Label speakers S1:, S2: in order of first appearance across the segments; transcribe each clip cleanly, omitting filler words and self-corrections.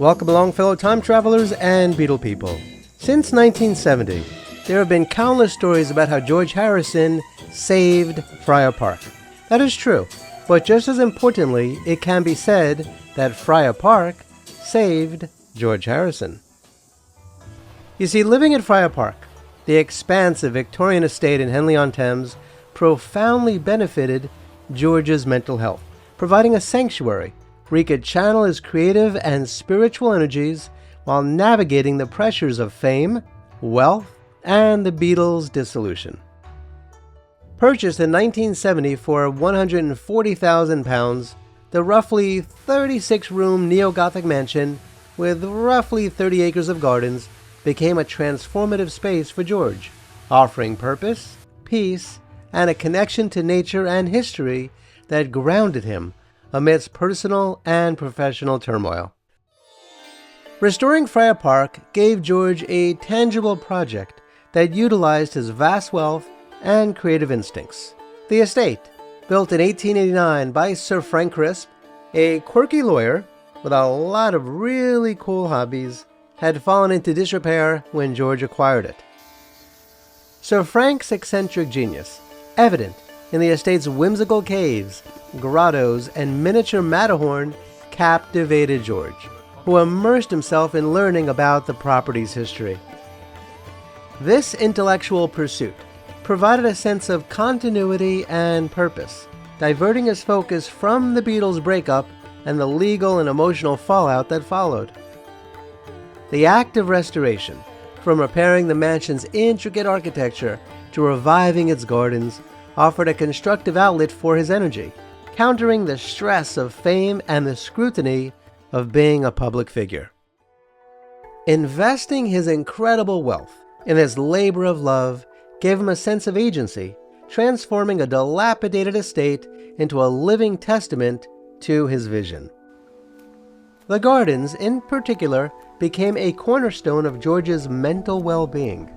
S1: Welcome along, fellow time travelers and Beatle people. Since 1970, there have been countless stories about how George Harrison saved Friar Park. That is true, but just as importantly, it can be said that Friar Park saved George Harrison. You see, living at Friar Park, the expansive Victorian estate in Henley-on-Thames, profoundly benefited George's mental health, providing a sanctuary where he could channel his creative and spiritual energies while navigating the pressures of fame, wealth, and the Beatles' dissolution. Purchased in 1970 for £140,000, the roughly 36-room neo-Gothic mansion with roughly 30 acres of gardens became a transformative space for George, offering purpose, peace, and a connection to nature and history that grounded him amidst personal and professional turmoil. Restoring Friar Park gave George a tangible project that utilized his vast wealth and creative instincts. The estate, built in 1889 by Sir Frank Crisp, a quirky lawyer with a lot of really cool hobbies, had fallen into disrepair when George acquired it. Sir Frank's eccentric genius, evident in the estate's whimsical caves, grottos, and miniature Matterhorn, captivated George, who immersed himself in learning about the property's history. This intellectual pursuit provided a sense of continuity and purpose, diverting his focus from the Beatles' breakup and the legal and emotional fallout that followed. The act of restoration, from repairing the mansion's intricate architecture to reviving its gardens, offered a constructive outlet for his energy, countering the stress of fame and the scrutiny of being a public figure. Investing his incredible wealth in this labor of love gave him a sense of agency, transforming a dilapidated estate into a living testament to his vision. The gardens, in particular, became a cornerstone of George's mental well-being.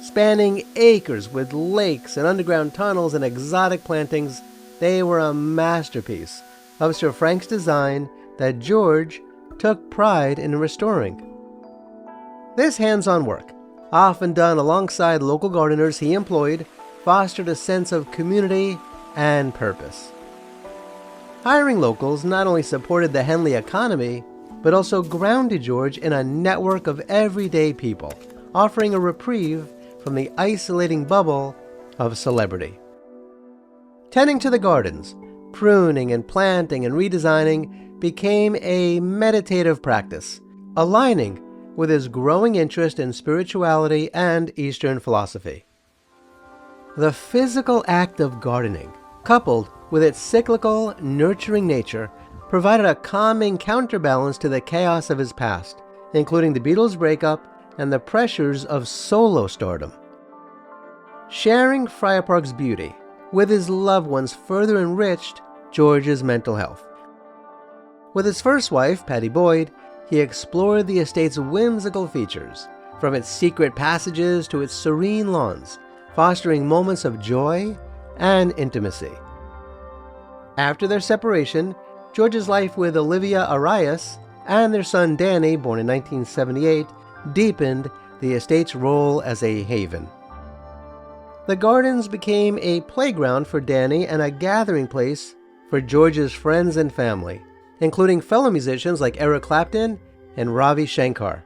S1: Spanning acres with lakes and underground tunnels and exotic plantings, they were a masterpiece of Sir Frank's design that George took pride in restoring. This hands-on work, often done alongside local gardeners he employed, fostered a sense of community and purpose. Hiring locals not only supported the Henley economy, but also grounded George in a network of everyday people, offering a reprieve from the isolating bubble of celebrity. Tending to the gardens, pruning and planting and redesigning became a meditative practice, aligning with his growing interest in spirituality and Eastern philosophy. The physical act of gardening, coupled with its cyclical, nurturing nature, provided a calming counterbalance to the chaos of his past, including the Beatles' breakup and the pressures of solo stardom. Sharing Friar Park's beauty with his loved ones further enriched George's mental health. With his first wife, Pattie Boyd, he explored the estate's whimsical features, from its secret passages to its serene lawns, fostering moments of joy and intimacy. After their separation, George's life with Olivia and their son Dhani, born in 1978, deepened the estate's role as a haven. The gardens became a playground for Dhani and a gathering place for George's friends and family, including fellow musicians like Clapton and Ravi Shankar.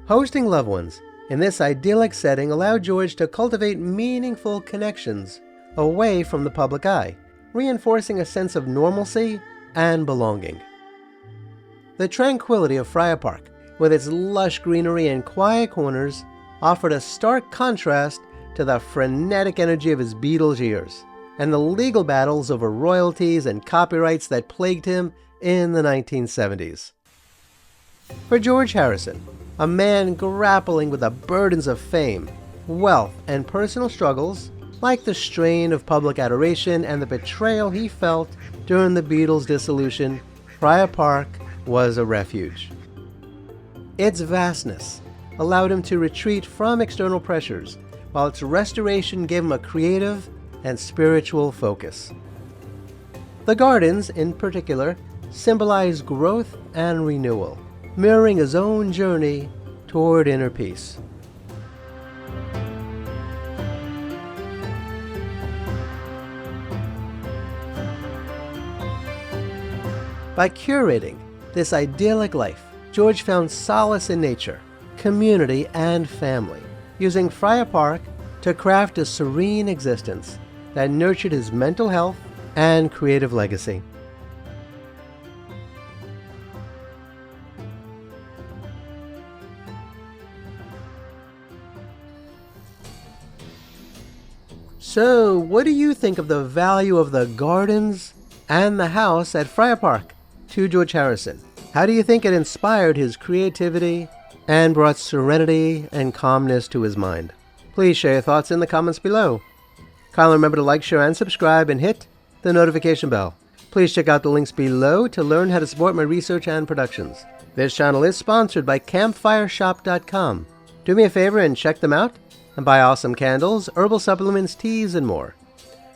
S1: Hosting loved ones in this idyllic setting allowed George to cultivate meaningful connections away from the public eye, reinforcing a sense of normalcy and belonging. The tranquility of Friar Park, with its lush greenery and quiet corners, offered a stark contrast to the frenetic energy of his Beatles years and the legal battles over royalties and copyrights that plagued him in the 1970s. For George Harrison, a man grappling with the burdens of fame, wealth, and personal struggles, like the strain of public adoration and the betrayal he felt during the Beatles' dissolution, Friar Park was a refuge. Its vastness allowed him to retreat from external pressures, while its restoration gave him a creative and spiritual focus. The gardens, in particular, symbolize growth and renewal, mirroring his own journey toward inner peace. By curating this idyllic life, George found solace in nature, community, and family, using Friar Park to craft a serene existence that nurtured his mental health and creative legacy. So, what do you think of the value of the gardens and the house at Friar Park to George Harrison? How do you think it inspired his creativity and brought serenity and calmness to his mind? Please share your thoughts in the comments below. Kindly remember to like, share, and subscribe, and hit the notification bell. Please check out the links below to learn how to support my research and productions. This channel is sponsored by CampfireShop.com. Do me a favor and check them out and buy awesome candles, herbal supplements, teas, and more.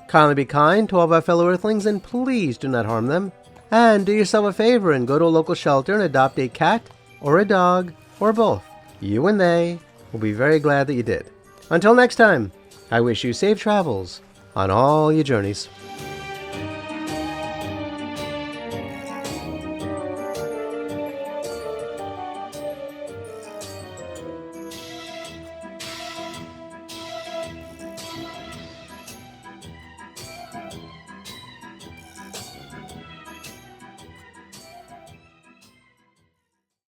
S1: Kindly be kind to all of our fellow Earthlings and please do not harm them. And do yourself a favor and go to a local shelter and adopt a cat or a dog or both. You and they will be very glad that you did. Until next time, I wish you safe travels on all your journeys.